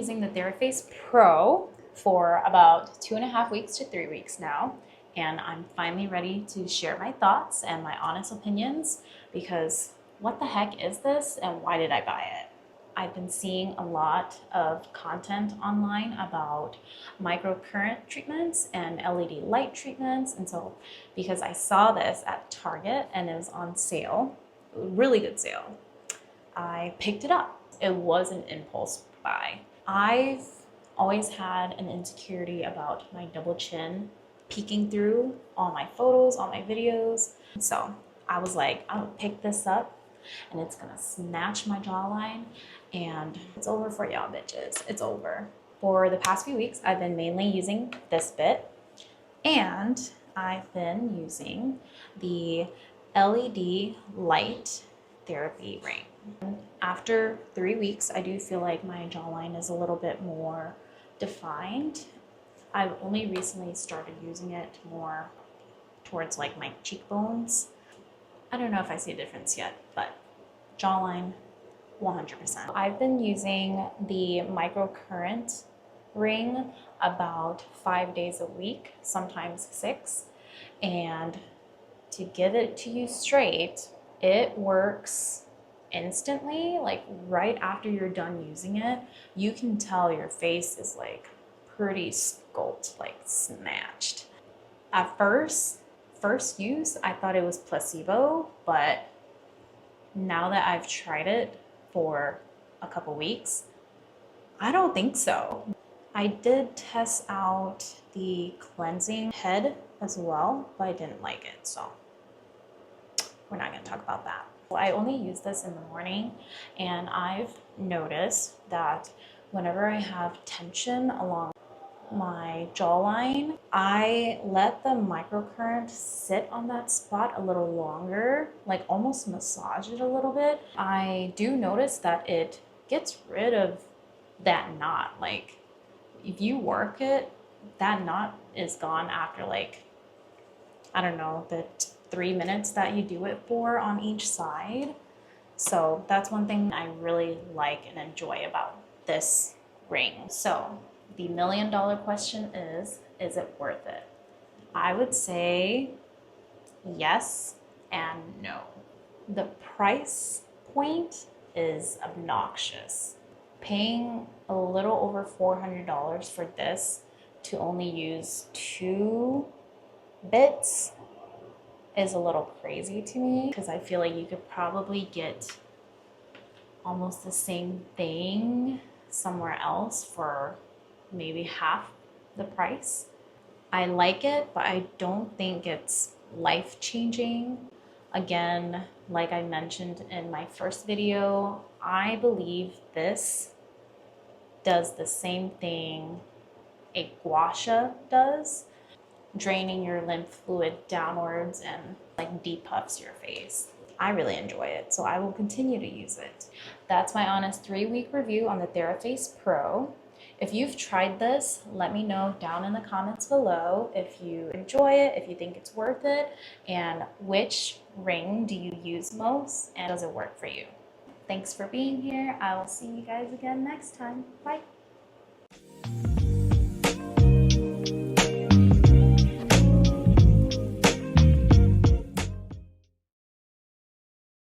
using the TheraFace Pro for about 2.5 weeks to 3 weeks now, and I'm finally ready to share my thoughts and my honest opinions, because what the heck is this and why did I buy it? I've been seeing a lot of content online about microcurrent treatments and LED light treatments, and so because I saw this at Target and it was on sale, really good sale, I picked it up. It was an impulse buy. I've always had an insecurity about my double chin peeking through all my photos, all my videos. So I was like, I'm gonna pick this up and it's gonna snatch my jawline, and it's over for y'all bitches. It's over. For the past few weeks, I've been mainly using this bit, and I've been using the LED light therapy ring. After 3 weeks, I do feel like my jawline is a little bit more defined. I've only recently started using it more towards like my cheekbones. I don't know if I see a difference yet, but jawline, 100%. I've been using the microcurrent ring about 5 days a week, sometimes 6. And to give it to you straight, it works instantly. Like right after you're done using it, you can tell your face is like pretty sculpted, like snatched. At first use, I thought it was placebo, but now that I've tried it for a couple weeks, I don't think so. I did test out the cleansing head as well, but I didn't like it, so we're not going to talk about that. I only use this in the morning, and I've noticed that whenever I have tension along my jawline, I let the microcurrent sit on that spot a little longer, like almost massage it a little bit. I do notice that it gets rid of that knot. Like if you work it, that knot is gone after like, I don't know, the 3 minutes that you do it for on each side. So that's one thing I really like and enjoy about this ring. So the $1 million question is it worth it? I would say yes and no. The price point is obnoxious. Paying a little over $400 for this to only use 2 bits is a little crazy to me, because I feel like you could probably get almost the same thing somewhere else for maybe half the price. I like it, but I don't think it's life-changing. Again, like I mentioned in my first video, I believe this does the same thing a gua sha does, draining your lymph fluid downwards and like depuffs your face. I really enjoy it, so I will continue to use it. That's my honest 3-week review on the TheraFace Pro. If you've tried this, let me know down in the comments below if you enjoy it, if you think it's worth it, and which ring do you use most, and does it work for you? Thanks for being here. I will see you guys again next time. Bye.